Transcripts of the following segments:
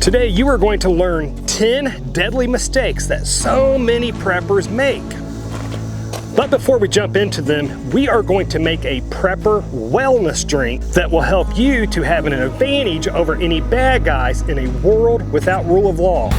Today you are going to learn 10 deadly mistakes that so many preppers make. But before we jump into them, we are going to make a prepper wellness drink that will help you to have an advantage over any bad guys in a world without rule of law.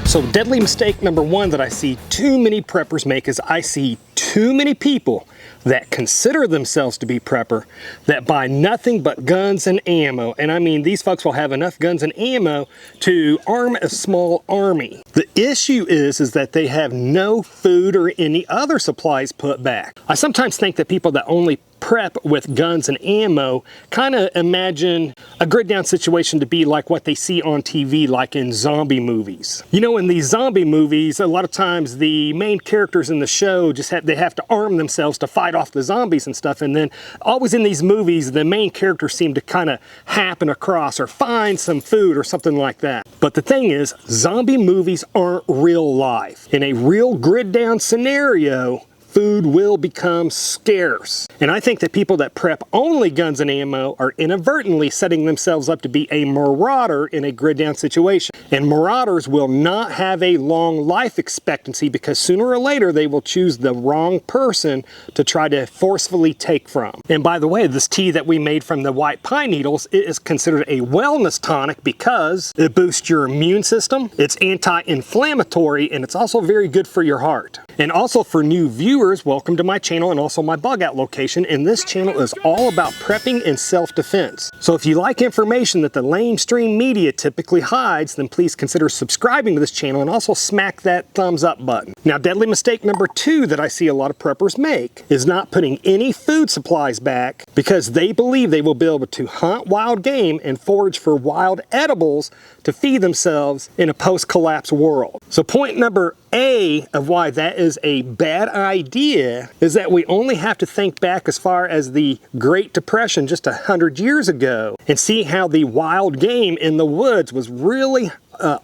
So deadly mistake number one that I see too many preppers make is I see too many people that consider themselves to be prepper that buy nothing but guns and ammo. And I mean, these folks will have enough guns and ammo to arm a small army. The issue is that they have no food or any other supplies put back. I sometimes think that people that only prep with guns and ammo kind of imagine a grid down situation to be like what they see on TV, like in zombie movies. You know, in these zombie movies, a lot of times the main characters in the show just they have to arm themselves to fight off the zombies and stuff, and then always in these movies the main characters seem to kind of happen across or find some food or something like that. But the thing is, zombie movies aren't real life. In a real grid down scenario, food will become scarce. And I think that people that prep only guns and ammo are inadvertently setting themselves up to be a marauder in a grid down situation. And marauders will not have a long life expectancy because sooner or later they will choose the wrong person to try to forcefully take from. And by the way, this tea that we made from the white pine needles, it is considered a wellness tonic because it boosts your immune system, it's anti-inflammatory, and it's also very good for your heart. And also for new viewers, welcome to my channel and also my bug out location. And this channel is all about prepping and self-defense. So if you like information that the lamestream media typically hides, then please consider subscribing to this channel and also smack that thumbs up button. Now, deadly mistake number two that I see a lot of preppers make is not putting any food supplies back because they believe they will be able to hunt wild game and forage for wild edibles to feed themselves in a post-collapse world. So point number A of why that is a bad idea is that we only have to think back as far as the Great Depression just 100 years ago and see how the wild game in the woods was really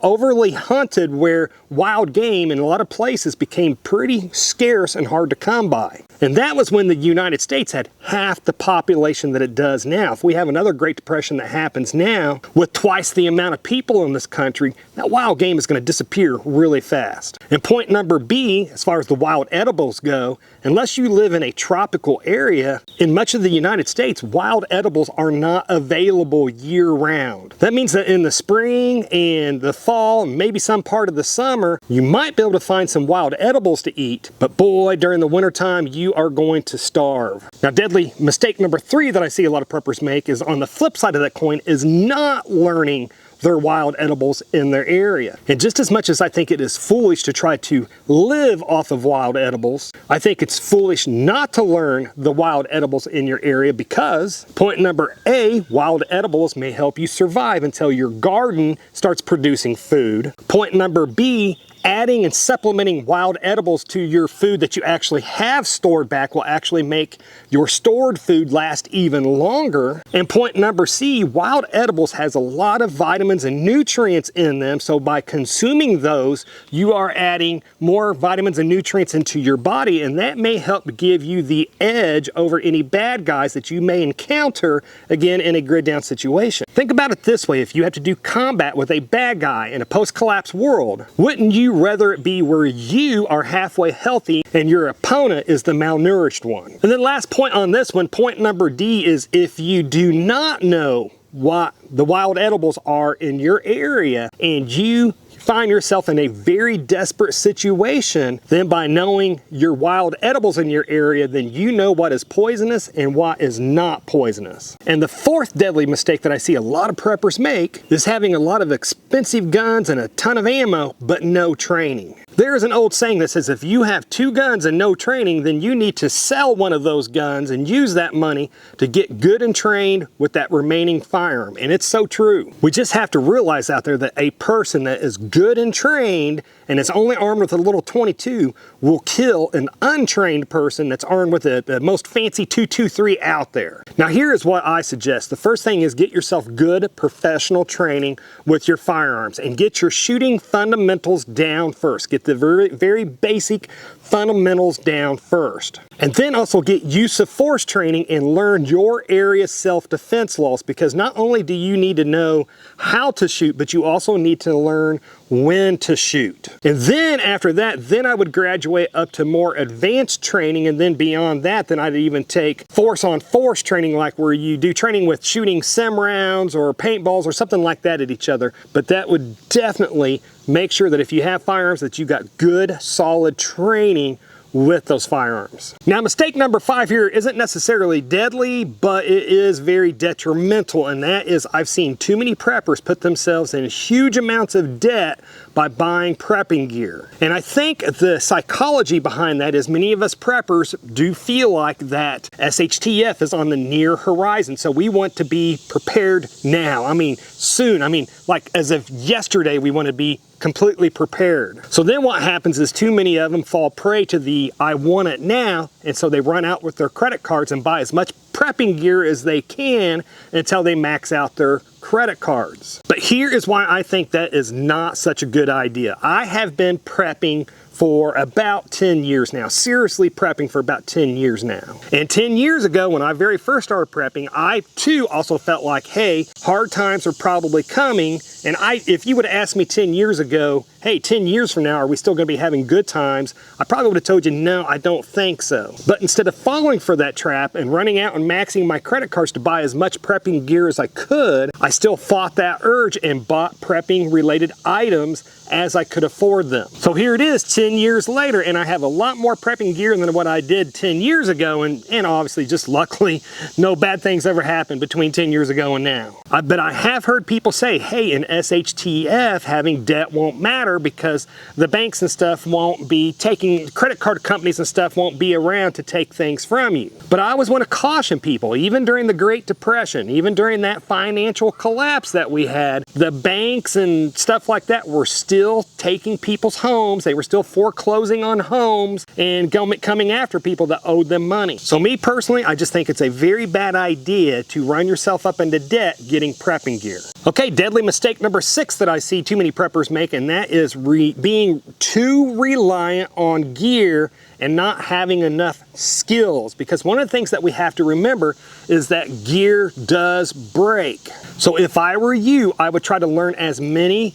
overly hunted, where wild game in a lot of places became pretty scarce and hard to come by. And that was when the United States had half the population that it does now. If we have another Great Depression that happens now with twice the amount of people in this country, that wild game is going to disappear really fast. And point number B, as far as the wild edibles go, unless you live in a tropical area, in much of the United States, wild edibles are not available year-round. That means that in the spring and the fall, maybe some part of the summer, you might be able to find some wild edibles to eat, but boy, during the wintertime, you are going to starve. Now, deadly mistake number three that I see a lot of preppers make is on the flip side of that coin is not learning their wild edibles in their area. And just as much as I think it is foolish to try to live off of wild edibles, I think it's foolish not to learn the wild edibles in your area because point number A, wild edibles may help you survive until your garden starts producing food. Point number B, adding and supplementing wild edibles to your food that you actually have stored back will actually make your stored food last even longer. And point number C, wild edibles has a lot of vitamins and nutrients in them, so by consuming those, you are adding more vitamins and nutrients into your body, and that may help give you the edge over any bad guys that you may encounter, again, in a grid down situation. Think about it this way: if you have to do combat with a bad guy in a post-collapse world, wouldn't you rather it be where you are halfway healthy and your opponent is the malnourished one? And then last point on this one, point number D, is if you do not know what the wild edibles are in your area and you find yourself in a very desperate situation, then by knowing your wild edibles in your area, then you know what is poisonous and what is not poisonous. And the fourth deadly mistake that I see a lot of preppers make is having a lot of expensive guns and a ton of ammo, but no training. There is an old saying that says if you have 2 guns and no training, then you need to sell one of those guns and use that money to get good and trained with that remaining firearm. And it's so true. We just have to realize out there that a person that is good and trained and is only armed with a little .22 will kill an untrained person that's armed with the most fancy 223 out there. Now here is what I suggest. The first thing is get yourself good professional training with your firearms and get your shooting fundamentals down first. Get the very basic fundamentals down first. And then also get use of force training and learn your area self-defense laws, because not only do you need to know how to shoot, but you also need to learn when to shoot. And then after that, then I would graduate up to more advanced training, and then beyond that, then I'd even take force on force training, like where you do training with shooting sim rounds or paintballs or something like that at each other. But that would definitely make sure that if you have firearms that you got good, solid training with those firearms. Now, mistake number 5 here isn't necessarily deadly, but it is very detrimental, and that is I've seen too many preppers put themselves in huge amounts of debt by buying prepping gear. And I think the psychology behind that is many of us preppers do feel like that SHTF is on the near horizon, so we want to be prepared now. I mean, soon. I mean, like as of yesterday, we want to be completely prepared. So then what happens is too many of them fall prey to the I want it now, and so they run out with their credit cards and buy as much prepping gear as they can until they max out their credit cards. But here is why I think that is not such a good idea. I have been prepping for about 10 years now, seriously prepping for about 10 years now. And 10 years ago, when I very first started prepping, I too also felt like, hey, hard times are probably coming. And if you would have asked me 10 years ago, hey, 10 years from now, are we still gonna be having good times? I probably would have told you, no, I don't think so. But instead of falling for that trap and running out and maxing my credit cards to buy as much prepping gear as I could, I still fought that urge and bought prepping related items as I could afford them. So here it is 10 years later, and I have a lot more prepping gear than what I did 10 years ago, and obviously just luckily no bad things ever happened between 10 years ago and now. But I have heard people say, hey, in SHTF having debt won't matter because the banks and stuff won't be taking, credit card companies and stuff won't be around to take things from you. But I always want to caution people, even during the Great Depression, even during that financial collapse that we had, the banks and stuff like that were still taking people's homes. They were still foreclosing on homes and coming after people that owed them money. So me personally, I just think it's a very bad idea to run yourself up into debt getting prepping gear. Okay, deadly mistake number 6 that I see too many preppers make, and that is being too reliant on gear and not having enough skills. Because one of the things that we have to remember is that gear does break. So if I were you, I would try to learn as many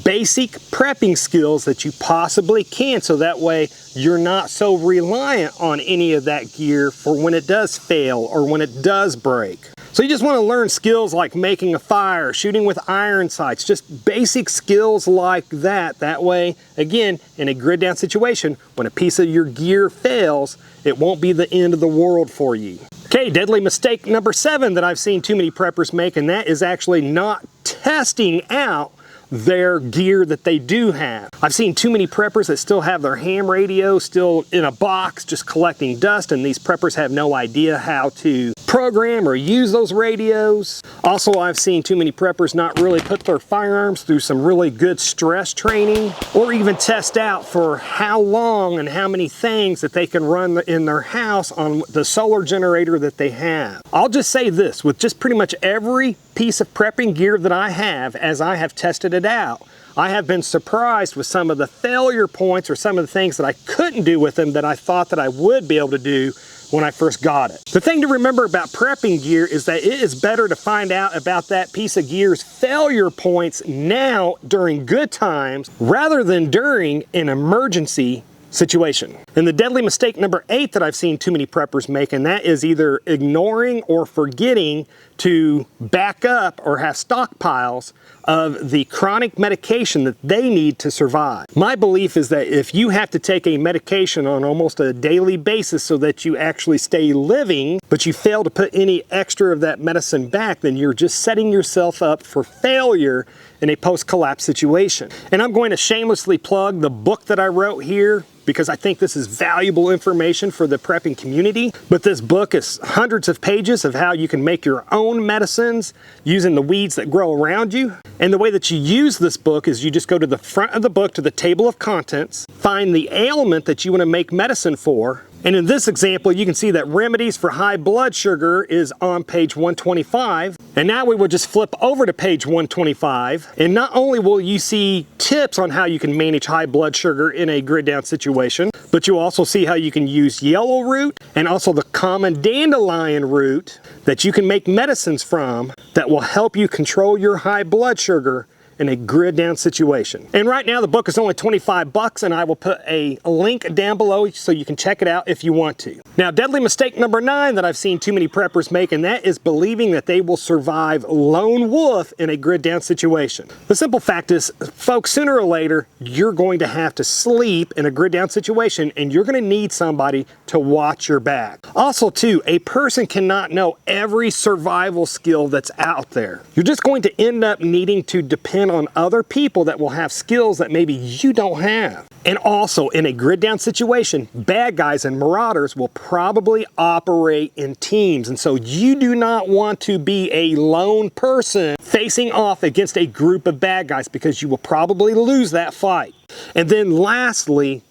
basic prepping skills that you possibly can, so that way you're not so reliant on any of that gear for when it does fail or when it does break. So you just want to learn skills like making a fire, shooting with iron sights, just basic skills like that. That way, again, in a grid down situation, when a piece of your gear fails, it won't be the end of the world for you. Okay, deadly mistake number 7 that I've seen too many preppers make, and that is actually not testing out their gear that they do have. I've seen too many preppers that still have their ham radio still in a box just collecting dust, and these preppers have no idea how to program or use those radios. Also, I've seen too many preppers not really put their firearms through some really good stress training or even test out for how long and how many things that they can run in their house on the solar generator that they have. I'll just say this, with just pretty much every piece of prepping gear that I have, as I have tested it out, I have been surprised with some of the failure points or some of the things that I couldn't do with them that I thought that I would be able to do when I first got it. The thing to remember about prepping gear is that it is better to find out about that piece of gear's failure points now during good times rather than during an emergency situation. And the deadly mistake number 8 that I've seen too many preppers make, and that is either ignoring or forgetting to back up or have stockpiles of the chronic medication that they need to survive. My belief is that if you have to take a medication on almost a daily basis so that you actually stay living, but you fail to put any extra of that medicine back, then you're just setting yourself up for failure in a post-collapse situation. And I'm going to shamelessly plug the book that I wrote here, because I think this is valuable information for the prepping community. But this book is hundreds of pages of how you can make your own medicines using the weeds that grow around you. And the way that you use this book is you just go to the front of the book to the table of contents, find the ailment that you want to make medicine for. And in this example, you can see that remedies for high blood sugar is on page 125. And now we will just flip over to page 125. And not only will you see tips on how you can manage high blood sugar in a grid down situation, but you'll also see how you can use yellow root and also the common dandelion root that you can make medicines from that will help you control your high blood sugar in a grid down situation. And right now the book is only 25 bucks, and I will put a link down below so you can check it out if you want to. Now, deadly mistake number 9 that I've seen too many preppers make, and that is believing that they will survive lone wolf in a grid down situation. The simple fact is, folks, sooner or later, you're going to have to sleep in a grid down situation, and you're gonna need somebody to watch your back. Also too, a person cannot know every survival skill that's out there. You're just going to end up needing to depend on other people that will have skills that maybe you don't have. And also, in a grid down situation, bad guys and marauders will probably operate in teams. And so you do not want to be a lone person facing off against a group of bad guys, because you will probably lose that fight. And then lastly,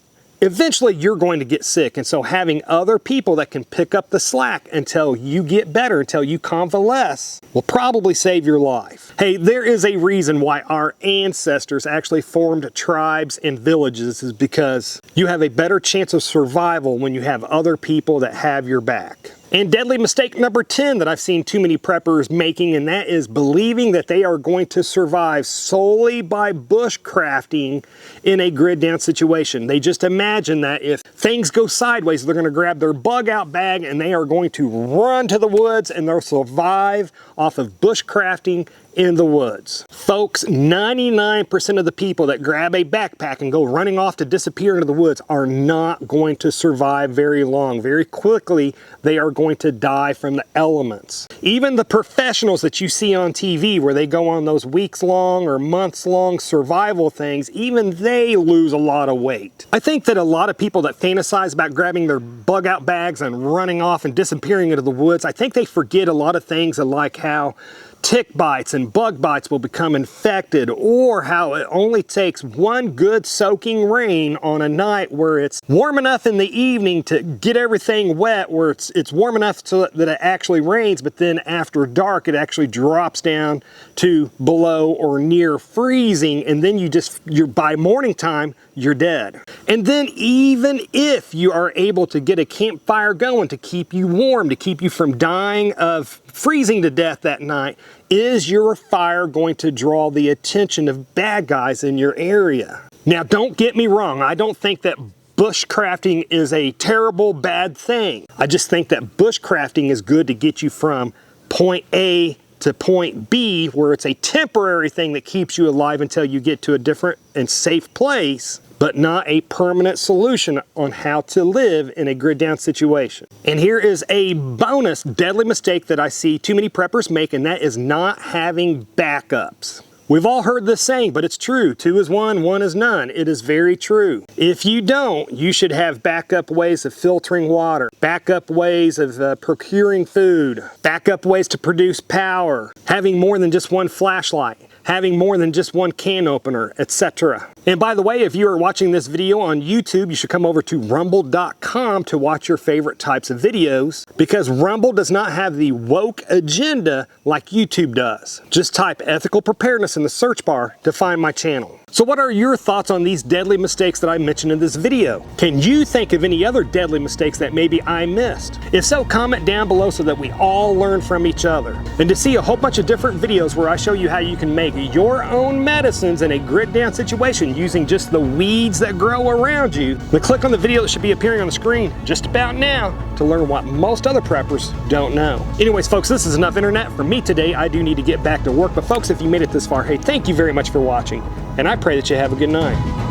eventually you're going to get sick, and so having other people that can pick up the slack until you get better, until you convalesce, will probably save your life. Hey, there is a reason why our ancestors actually formed tribes and villages, is because you have a better chance of survival when you have other people that have your back. And deadly mistake number 10 that I've seen too many preppers making, and that is believing that they are going to survive solely by bushcrafting in a grid down situation. They just imagine that if things go sideways, they're going to grab their bug out bag and they are going to run to the woods, and they'll survive off of bushcrafting in the woods. Folks, 99% of the people that grab a backpack and go running off to disappear into the woods are not going to survive very long. Very quickly, they are going to die from the elements. Even the professionals that you see on TV, where they go on those weeks-long or months-long survival things, even they lose a lot of weight. I think that a lot of people that fantasize about grabbing their bug-out bags and running off and disappearing into the woods, I think they forget a lot of things, like how tick bites and bug bites will become infected, or how it only takes one good soaking rain on a night where it's warm enough in the evening to get everything wet, where it's warm enough so that it actually rains, but then after dark it actually drops down to below or near freezing, and then you're by morning time you're dead. And then even if you are able to get a campfire going to keep you warm, to keep you from dying of freezing to death that night, is your fire going to draw the attention of bad guys in your area? Now, don't get me wrong, I don't think that bushcrafting is a terrible bad thing. I just think that bushcrafting is good to get you from point A to point B, where it's a temporary thing that keeps you alive until you get to a different and safe place, but not a permanent solution on how to live in a grid down situation. And here is a bonus deadly mistake that I see too many preppers make, and that is not having backups. We've all heard this saying, but it's true. 2 is 1, 1 is none. It is very true. If you don't, you should have backup ways of filtering water, backup ways of procuring food, backup ways to produce power, having more than just one flashlight, having more than just one can opener, etc. And by the way, if you are watching this video on YouTube, you should come over to rumble.com to watch your favorite types of videos, because Rumble does not have the woke agenda like YouTube does. Just type ethical preparedness in the search bar to find my channel. So what are your thoughts on these deadly mistakes that I mentioned in this video? Can you think of any other deadly mistakes that maybe I missed? If so, comment down below so that we all learn from each other. And to see a whole bunch of different videos where I show you how you can make your own medicines in a grid down situation using just the weeds that grow around you, then click on the video that should be appearing on the screen just about now to learn what most other preppers don't know. Anyways, folks, this is enough internet for me today. I do need to get back to work, but folks, if you made it this far, hey, thank you very much for watching, and I pray that you have a good night.